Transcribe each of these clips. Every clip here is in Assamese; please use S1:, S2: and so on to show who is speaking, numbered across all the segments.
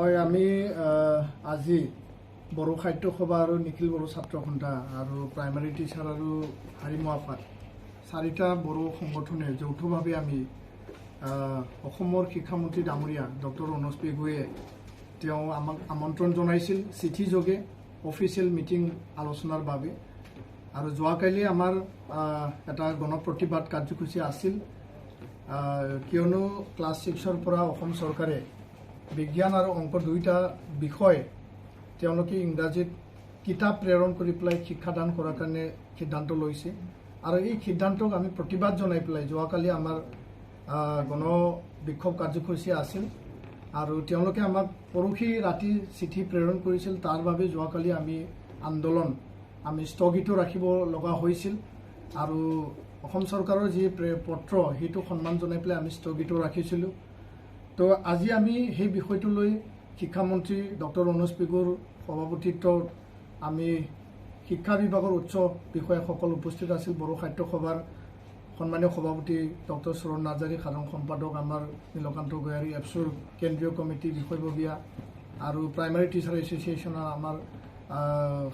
S1: হয় আমি আজি বড়ো সাহিত্য সভা আৰু নিখিল বড়ো ছাত্ৰ সন্থা আৰু প্ৰাইমাৰী টিচাৰ আৰু হাৰিমু আফাদ চাৰিটা বড়ো সংগঠনে যৌথভাৱে আমি অসমৰ শিক্ষামন্ত্ৰী ডাঙৰীয়া ডক্টৰ অনুজ পেগুৱে তেওঁ আমাক আমন্ত্ৰণ জনাইছিল চিঠিযোগে অফিচিয়েল মিটিং আলোচনাৰ বাবে আৰু যোৱাকালি আমাৰ এটা গণপ্ৰতিবাদ কাৰ্যসূচী আছিল কিয়নো ক্লাছ 6ৰ পৰা অসম চৰকাৰে বিজ্ঞান আৰু অংক দুইটা বিষয় তেওঁলোকে ইংৰাজীত কিতাপ প্ৰেৰণ কৰি পেলাই শিক্ষাদান কৰাৰ কাৰণে সিদ্ধান্ত লৈছে আৰু এই সিদ্ধান্তক আমি প্ৰতিবাদ জনাই পেলাই যোৱাকালি আমাৰ গণ বিক্ষোভ কাৰ্যসূচী আছিল আৰু তেওঁলোকে আমাক পৰহি ৰাতি চিঠি প্ৰেৰণ কৰিছিল তাৰ বাবে যোৱাকালি আমি আন্দোলন আমি স্থগিত ৰাখিব লগা হৈছিল আৰু অসম চৰকাৰৰ যি পত্ৰ সেইটো সন্মান জনাই পেলাই আমি স্থগিত ৰাখিছিলোঁ তো আজি আমি সেই বিষয়টো লৈ শিক্ষামন্ত্ৰী ডক্টৰ অনুজ পেগুৰ সভাপতিত্বত আমি শিক্ষা বিভাগৰ উচ্চ বিষয়াসকল উপস্থিত আছিল বড়ো সাহিত্য সভাৰ সন্মানীয় সভাপতি ডক্টৰ শৰণ নাৰ্জাৰী সাধাৰণ সম্পাদক আমাৰ নীলকান্ত গয়াৰী এপছুৰ কেন্দ্ৰীয় কমিটি বিষয়ববীয়া আৰু প্ৰাইমাৰী টিচাৰ এছ'চিয়েশ্যনৰ আমাৰ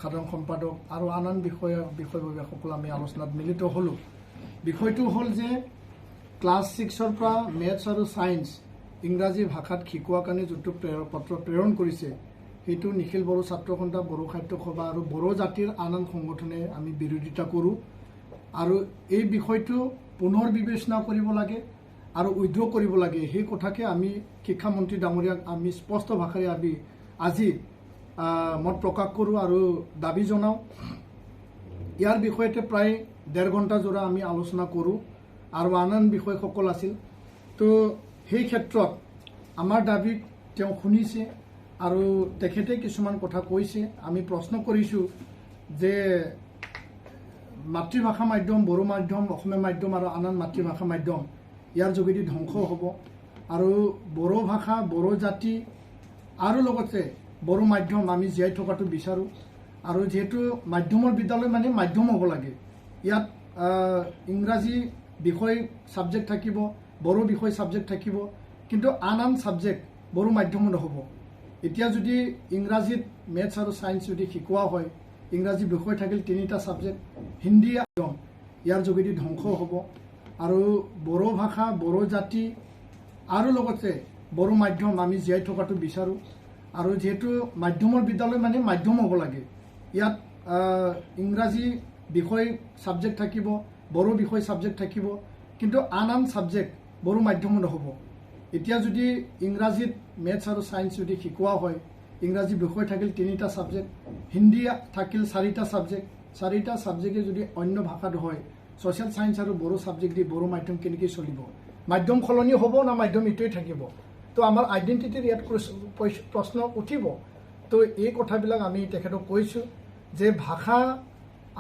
S1: সাধাৰণ সম্পাদক আৰু আন আন বিষয়ববীয়াসকল আমি আলোচনাত মিলিত হ'লোঁ বিষয়টো হ'ল যে ক্লাছ 6ৰ পৰা মেথছ আৰু ছায়েন্স ইংৰাজী ভাষাত শিকোৱাৰ কাৰণে যোনটো পত্ৰ প্ৰেৰণ কৰিছে সেইটো নিখিল বড়ো ছাত্ৰ সন্থা বড়ো সাহিত্য সভা আৰু বড়ো জাতিৰ আন আন সংগঠনে আমি বিৰোধিতা কৰোঁ আৰু এই বিষয়টো পুনৰ বিবেচনা কৰিব লাগে আৰু উইথড্ৰ কৰিব লাগে সেই কথাকে আমি শিক্ষামন্ত্ৰী ডাঙৰীয়াক আমি স্পষ্ট ভাষাৰে আমি আজি মত প্ৰকাশ কৰোঁ আৰু দাবী জনাওঁ ইয়াৰ বিষয়তে প্ৰায় 1.5 ঘণ্টা জোৰা আমি আলোচনা কৰোঁ আৰু আন আন বিষয়সকল আছিল তো সেই ক্ষেত্ৰত আমাৰ দাবীক তেওঁ শুনিছে আৰু তেখেতে কিছুমান কথা কৈছে আমি প্ৰশ্ন কৰিছোঁ যে মাতৃভাষা মাধ্যম বড়ো মাধ্যম অসমীয়া মাধ্যম আৰু আন আন মাতৃভাষা মাধ্যম ইয়াৰ যোগেদি ধ্বংস হ'ব আৰু বড়ো ভাষা বড়ো জাতি আৰু লগতে বড়ো মাধ্যম আমি জীয়াই থকাটো বিচাৰোঁ আৰু যেহেতু মাধ্যমৰ বিদ্যালয় মানে মাধ্যম হ'ব লাগে ইয়াত ইংৰাজী বিষয় ছাবজেক্ট থাকিব বড়ো বিষয় ছাবজেক্ট থাকিব কিন্তু আন আন ছাবজেক্ট বড়ো মাধ্যমত নহ'ব এতিয়া যদি ইংৰাজীত মেথছ আৰু ছায়েন্স যদি শিকোৱা হয় ইংৰাজী বিষয় থাকিল 3টা ছাবজেক্ট হিন্দী মাধ্যম ইয়াৰ যোগেদি ধ্বংস হ'ব আৰু বড়ো ভাষা বড়ো জাতি আৰু লগতে বড়ো মাধ্যম আমি জীয়াই থকাটো বিচাৰোঁ আৰু যেহেতু মাধ্যমৰ বিদ্যালয় মানে মাধ্যম হ'ব লাগে ইয়াত ইংৰাজী বিষয় ছাবজেক্ট থাকিব বড়ো বিষয় ছাবজেক্ট থাকিব কিন্তু আন আন ছাবজেক্ট বড়ো মাধ্যমত নহ'ব এতিয়া যদি ইংৰাজীত মেথছ আৰু ছায়েন্স যদি শিকোৱা হয় ইংৰাজী বিষয় থাকিল 3টা ছাবজেক্ট হিন্দী থাকিল 4টা ছাবজেক্ট 4টা ছাবজেক্টে যদি অন্য ভাষাত হয় ছ'চিয়েল ছায়েন্স আৰু বড়ো ছাবজেক্ট দি বড়ো মাধ্যম কেনেকৈ চলিব মাধ্যম সলনি হ'ব না মাধ্যম এইটোৱে থাকিব তো আমাৰ আইডেণ্টিটিৰ ইয়াত প্ৰশ্ন উঠিব তো এই কথাবিলাক আমি তেখেতক কৈছোঁ যে ভাষা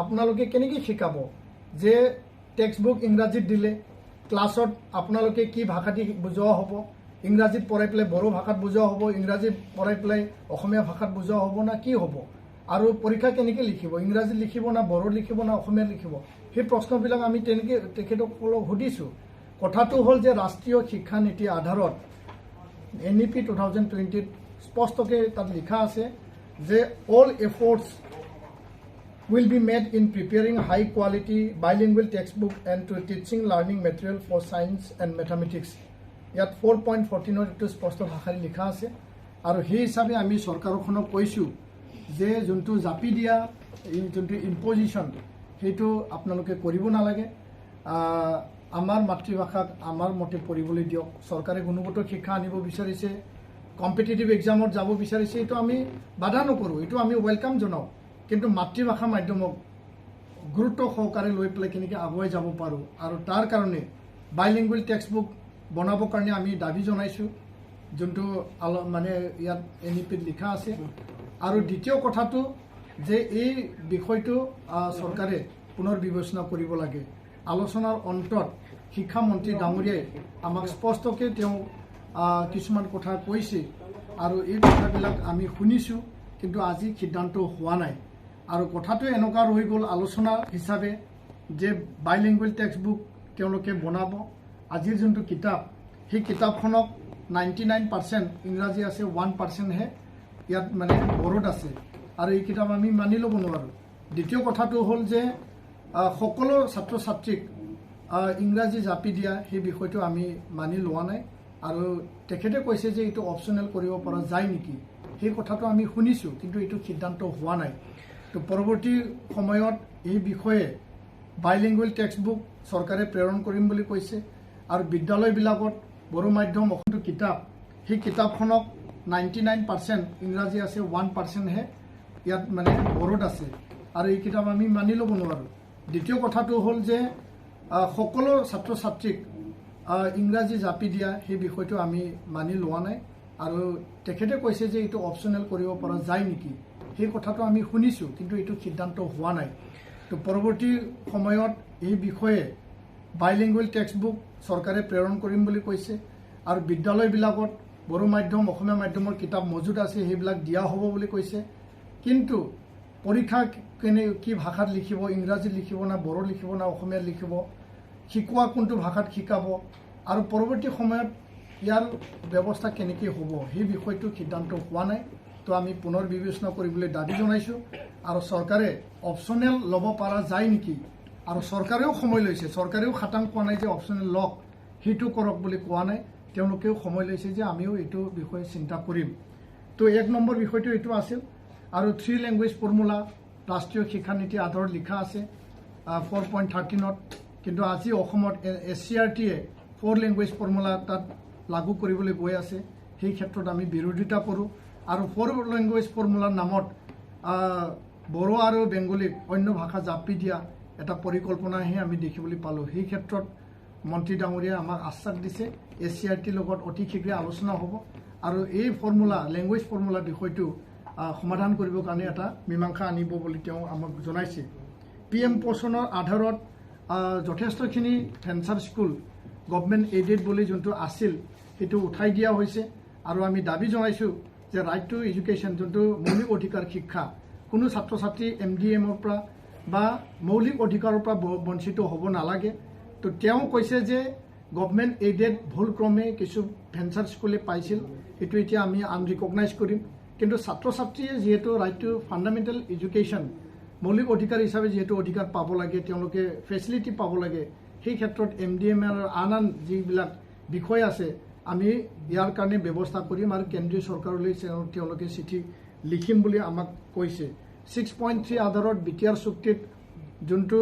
S1: আপোনালোকে কেনেকৈ শিকাব যে টেক্সট বুক ইংৰাজীত দিলে ক্লাছত আপোনালোকে কি ভাষা দি বুজোৱা হ'ব ইংৰাজীত পঢ়াই পেলাই বড়ো ভাষাত বুজোৱা হ'ব ইংৰাজীত পঢ়াই পেলাই অসমীয়া ভাষাত বুজোৱা হ'ব না কি হ'ব আৰু পৰীক্ষা কেনেকৈ লিখিব ইংৰাজীত লিখিব না বড়োত লিখিব না অসমীয়াত লিখিব সেই প্ৰশ্নবিলাক আমি তেনেকৈ তেখেতসকলক সুধিছোঁ কথাটো হ'ল যে ৰাষ্ট্ৰীয় শিক্ষা নীতিৰ আধাৰত NEP 2020 স্পষ্টকৈ তাত লিখা আছে যে all efforts will be made in preparing high quality bilingual textbook and to teaching learning material for science and mathematics. ইয়াত 4.14 এটো স্পষ্ট ভাষাৰে লিখা আছে আৰু সেই হিচাপে আমি চৰকাৰখনক কৈছোঁ যে যোনটো জাপি দিয়া যোনটো ইম্পজিশ্যন সেইটো আপোনালোকে কৰিব নালাগে আমাৰ মাতৃভাষাক আমাৰ মতে পঢ়িবলৈ দিয়ক চৰকাৰে গুণগত শিক্ষা আনিব বিচাৰিছে কম্পিটিটিভ এক্সামত যাব বিচাৰিছে এইটো আমি বাধা নকৰোঁ এইটো আমি ৱেলকাম জনাওঁ কিন্তু মাতৃভাষা মাধ্যমক গুৰুত্ব সহকাৰে লৈ পেলাই কেনেকৈ আগুৱাই যাব পাৰোঁ আৰু তাৰ কাৰণে বাইলিংগুৱেল টেক্সট বুক বনাবৰ কাৰণে আমি দাবী জনাইছোঁ যোনটো মানে ইয়াত NEPত লিখা আছে আৰু দ্বিতীয় কথাটো যে এই বিষয়টো চৰকাৰে পুনৰ বিবেচনা কৰিব লাগে আলোচনাৰ অন্তত শিক্ষামন্ত্ৰী ডাঙৰীয়াই আমাক স্পষ্টকৈ তেওঁ কিছুমান কথা কৈছে আৰু এই কথাবিলাক আমি শুনিছোঁ কিন্তু আজি সিদ্ধান্ত হোৱা নাই আৰু কথাটো এনেকুৱা ৰৈ গ'ল আলোচনা হিচাপে যে বাইলিংগুৱেল টেক্সট বুক তেওঁলোকে বনাব আজিৰ যোনটো কিতাপ সেই কিতাপখনক 99% ইংৰাজী আছে 1%হে ইয়াত মানে বড়োত আছে আৰু এই কিতাপ আমি মানি ল'ব নোৱাৰোঁ দ্বিতীয় কথাটো হ'ল যে সকলো ছাত্ৰ ছাত্ৰীক ইংৰাজী জাপি দিয়া সেই বিষয়টো আমি মানি লোৱা নাই আৰু তেখেতে কৈছে যে এইটো অপচনেল কৰিব পৰা যায় নেকি সেই কথাটো আমি শুনিছোঁ কিন্তু এইটো সিদ্ধান্ত হোৱা নাই তো পৰৱৰ্তী সময়ত এই বিষয়ে বাইলিংগুৱেল টেক্সট বুক চৰকাৰে প্ৰেৰণ কৰিম বুলি কৈছে আৰু বিদ্যালয়বিলাকত বড়ো মাধ্যম অসমীয়া কিতাপ সেই কিতাপখনক 99% ইংৰাজী আছে 1%হে ইয়াত মানে বড়োত আছে আৰু এই কিতাপ আমি মানি ল'ব নোৱাৰোঁ দ্বিতীয় কথাটো হ'ল যে সকলো ছাত্ৰ ছাত্ৰীক ইংৰাজী জাপি দিয়া সেই বিষয়টো আমি মানি লোৱা নাই আৰু তেখেতে কৈছে যে এইটো অপচনেল কৰিব পৰা যায় নেকি সেই কথাটো আমি শুনিছোঁ কিন্তু এইটো সিদ্ধান্ত হোৱা নাই তো পৰৱৰ্তী সময়ত এই বিষয়ে বাইলিংগুৱেল টেক্সট বুক চৰকাৰে প্ৰেৰণ কৰিম বুলি কৈছে আৰু বিদ্যালয়বিলাকত বড়ো মাধ্যম অসমীয়া মাধ্যমৰ কিতাপ মজুত আছে সেইবিলাক দিয়া হ'ব বুলি কৈছে কিন্তু পৰীক্ষা কি ভাষাত লিখিব ইংৰাজীত লিখিব না বড়ো লিখিব না অসমীয়াত লিখিব শিকোৱা কোনটো ভাষাত শিকাব আৰু পৰৱৰ্তী সময়ত ইয়াৰ ব্যৱস্থা কেনেকৈ হ'ব সেই বিষয়টো সিদ্ধান্ত হোৱা নাই তো আমি পুনৰ বিবেচনা কৰিবলৈ দাবী জনাইছোঁ আৰু চৰকাৰে অপচনেল ল'ব পৰা যায় নেকি আৰু চৰকাৰেও সময় লৈছে চৰকাৰেও খাটাং কোৱা নাই যে অপচনেল লওক সেইটো কৰক বুলি কোৱা নাই তেওঁলোকেও সময় লৈছে যে আমিও এইটো বিষয়ে চিন্তা কৰিম তো 1 নম্বৰ বিষয়টো এইটো আছিল আৰু 3 লেংগুৱেজ ফৰ্মুলা ৰাষ্ট্ৰীয় শিক্ষা নীতি আধাৰত লিখা আছে 4.13ত কিন্তু আজি অসমত SCRTয়ে 4 লেংগুৱেজ ফৰ্মুলা তাত লাগু কৰিবলৈ গৈ আছে সেই ক্ষেত্ৰত আমি বিৰোধিতা কৰোঁ আৰু 4 লেংগুৱেজ ফৰ্মুলাৰ নামত বড়ো আৰু বেংগলীক অন্য ভাষা জাপি দিয়া এটা পৰিকল্পনাহে আমি দেখিবলৈ পালোঁ সেই ক্ষেত্ৰত মন্ত্ৰী ডাঙৰীয়াই আমাক আশ্বাস দিছে SCRTৰ লগত অতি শীঘ্ৰে আলোচনা হ'ব আৰু এই ফৰ্মুলা লেংগুৱেজ ফৰ্মুলা বিষয়টো সমাধান কৰিবৰ কাৰণে এটা মীমাংসা আনিব বুলি তেওঁ আমাক জনাইছে PM পোষণৰ আধাৰত যথেষ্টখিনি ফেঞ্চাৰ স্কুল গভৰ্ণমেণ্ট এইডেড বুলি যোনটো আছিল সেইটো উঠাই দিয়া হৈছে আৰু আমি দাবী জনাইছোঁ যে ৰাইট টু এডুকেশ্যন যোনটো মৌলিক অধিকাৰ শিক্ষা কোনো ছাত্ৰ ছাত্ৰী MDMৰ পৰা বা মৌলিক অধিকাৰৰ পৰা বঞ্চিত হ'ব নালাগে তো তেওঁ কৈছে যে গভৰ্ণমেণ্ট এইডেড ভুলক্ৰমে কিছু ভেঞ্চাৰ স্কুলে পাইছিল সেইটো এতিয়া আমি আনৰিকগনাইজ কৰিম কিন্তু ছাত্ৰ ছাত্ৰীয়ে যিহেতু ৰাইট টু ফাণ্ডামেণ্টেল এডুকেশ্যন মৌলিক অধিকাৰ হিচাপে যিহেতু অধিকাৰ পাব লাগে তেওঁলোকে ফেচিলিটি পাব লাগে সেই ক্ষেত্ৰত MDM আৰু আন যিবিলাক বিষয় আছে আমি ইয়াৰ কাৰণে ব্যৱস্থা কৰিম আৰু কেন্দ্ৰীয় চৰকাৰলৈ তেওঁলোকে চিঠি লিখিম বুলি আমাক কৈছে 6.3 আধাৰত BTR চুক্তিত যোনটো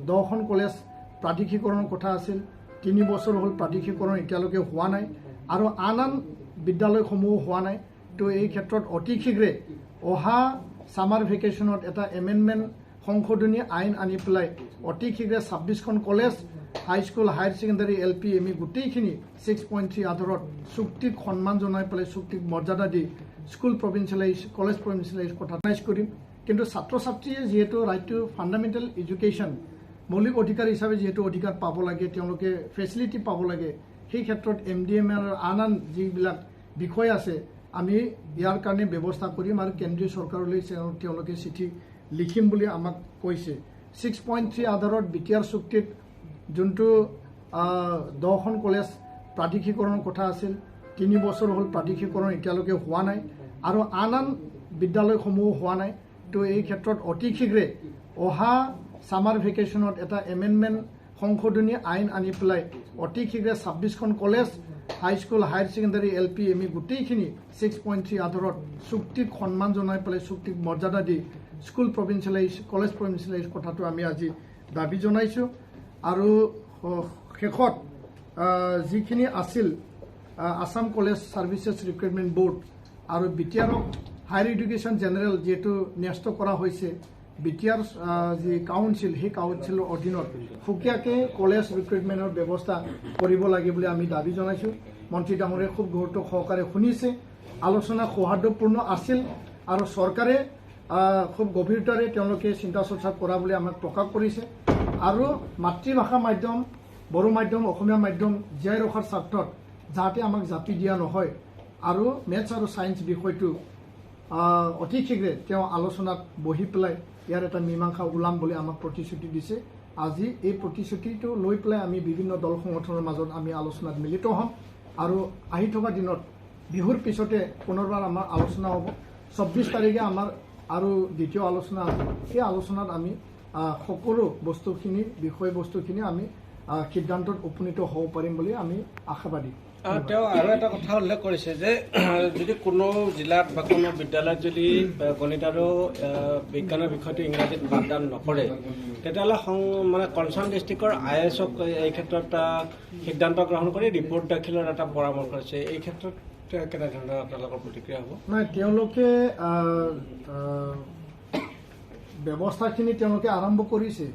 S1: 10খন কলেজ প্ৰাধিকৰণৰ কথা আছিল 3 বছৰ হ'ল প্ৰাধিকৰণ এতিয়ালৈকে হোৱা নাই আৰু আন বিদ্যালয়সমূহ হোৱা নাই তো এই ক্ষেত্ৰত অতি শীঘ্ৰে অহা সামাৰ ভেকেশ্যনত এটা এমেণ্ডমেণ্ট সংশোধনী আইন আনি পেলাই অতি শীঘ্ৰে 26খন college high school higher secondary LP ME গোটেইখিনি 6.3 আধাৰত চুক্তিক সন্মান জনাই পেলাই চুক্তিক মৰ্যাদা দি স্কুল প্ৰভিন্সিয়েলাইজ কলেজ প্ৰভিন্সিয়েলাইজ কথা কৰিম কিন্তু ছাত্ৰ ছাত্ৰীয়ে যিহেতু ৰাইট টু ফাণ্ডামেণ্টেল এডুকেশ্যন মৌলিক অধিকাৰ হিচাপে যিহেতু অধিকাৰ পাব লাগে তেওঁলোকে ফেচিলিটি পাব লাগে সেই ক্ষেত্ৰত MDM আৰু আন যিবিলাক বিষয় আছে আমি ইয়াৰ কাৰণে ব্যৱস্থা কৰিম আৰু কেন্দ্ৰীয় চৰকাৰলৈ তেওঁলোকে চিঠি লিখিম বুলি আমাক কৈছে 6.3 আধাৰত BTR চুক্তিত যোনটো 10খন কলেজ প্ৰাধিকৰণৰ কথা আছিল 3 বছৰ হ'ল প্ৰাধিকৰণ এতিয়ালৈকে হোৱা নাই আৰু আন বিদ্যালয়সমূহ হোৱা নাই তো এই ক্ষেত্ৰত অতি শীঘ্ৰে অহা সামাৰ ভেকেশ্যনত এটা এমেণ্ডমেণ্ট সংশোধনী আইন আনি পেলাই অতি শীঘ্ৰে 26খন college high school higher secondary LP ME গোটেইখিনি 6.3 আধাৰত চুক্তিক সন্মান জনাই পেলাই চুক্তিক মৰ্যাদা দি স্কুল প্ৰভিন্সিয়েলাইজ কলেজ প্ৰভিন্সিয়েলাইজ কথাটো আমি আজি দাবী জনাইছোঁ আৰু শেষত যিখিনি আছিল Assam college services recruitment board আৰু BTRক হায়াৰ এডুকেশ্যন জেনেৰেল যিহেতু ন্যস্ত কৰা হৈছে BTR যি কাউন্সিল সেই কাউন্সিলৰ অধীনত সুকীয়াকৈ কলেজ ৰিক্ৰুইটমেণ্টৰ ব্যৱস্থা কৰিব লাগে বুলি আমি দাবী জনাইছোঁ মন্ত্ৰী ডাঙৰীয়াই খুব গুৰুত্ব সহকাৰে শুনিছে আলোচনা সৌহাৰ্দ্যপূৰ্ণ আছিল আৰু চৰকাৰে খুব গভীৰতাৰে তেওঁলোকে চিন্তা চৰ্চা কৰা বুলি আমাক প্ৰকাশ কৰিছে আৰু মাতৃভাষা মাধ্যম বড়ো মাধ্যম অসমীয়া মাধ্যম জীয়াই ৰখাৰ স্বাৰ্থত যাতে আমাক জাপি দিয়া নহয় আৰু মেথছ আৰু সায়েন্স বিষয়টো অতি শীঘ্ৰে তেওঁ আলোচনাত বহি পেলাই ইয়াৰ এটা মীমাংসা ওলাম বুলি আমাক প্ৰতিশ্ৰুতি দিছে আজি এই প্ৰতিশ্ৰুতিটো লৈ পেলাই আমি বিভিন্ন দল সংগঠনৰ মাজত আমি আলোচনাত মিলিত হ'ম আৰু আহি থকা দিনত বিহুৰ পিছতে পুনৰবাৰ আমাৰ আলোচনা হ'ব 24 তাৰিখে আমাৰ আৰু দ্বিতীয় আলোচনা আছে সেই আলোচনাত আমি সকলো বস্তুখিনি বিষয়বস্তুখিনি আমি সিদ্ধান্তত উপনীত হ'ব পাৰিম বুলি আমি আশাবাদী
S2: তেওঁ আৰু এটা কথা উল্লেখ কৰিছে যে যদি কোনো জিলাত বা কোনো বিদ্যালয়ত যদি গণিত আৰু বিজ্ঞানৰ বিষয়টো ইংৰাজীত পাঠদান নকৰে তেতিয়াহ'লে মানে কনচাৰ্ণ ডিষ্ট্ৰিক্টৰ IASক এই ক্ষেত্ৰত সিদ্ধান্ত গ্ৰহণ কৰি ৰিপৰ্ট দাখিলৰ এটা পৰামৰ্শ আছে এই ক্ষেত্ৰত কেনেধৰণৰ আপোনালোকৰ প্ৰতিক্ৰিয়া হ'ব
S1: নাই তেওঁলোকে ব্যৱস্থাখিনি তেওঁলোকে আৰম্ভ কৰিছে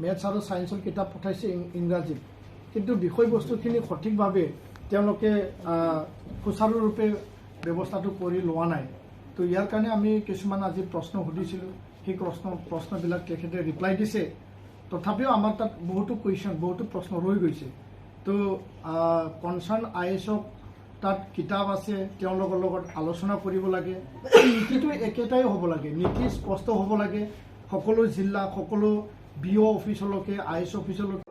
S1: মেথছ আৰু ছায়েন্সৰ কিতাপ পঠাইছে ইংৰাজীত কিন্তু বিষয়বস্তুখিনি সঠিকভাৱে তেওঁলোকে সুচাৰুৰূপে ব্যৱস্থাটো কৰি লোৱা নাই তো ইয়াৰ কাৰণে আমি কিছুমান আজি প্ৰশ্ন সুধিছিলোঁ সেই প্ৰশ্নবিলাক তেখেতে ৰিপ্লাই দিছে তথাপিও আমাৰ তাত বহুতো কুৱেশ্যন বহুতো প্ৰশ্ন ৰৈ গৈছে তো কনচাৰ্ণ IASক তাত কিতাপ আছে তেওঁলোকৰ লগত আলোচনা কৰিব লাগে নীতিটো একেটাই হ'ব লাগে নীতি স্পষ্ট হ'ব লাগে সকলো জিলা সকলো BO অফিচলৈকে IAS অফিচলৈকে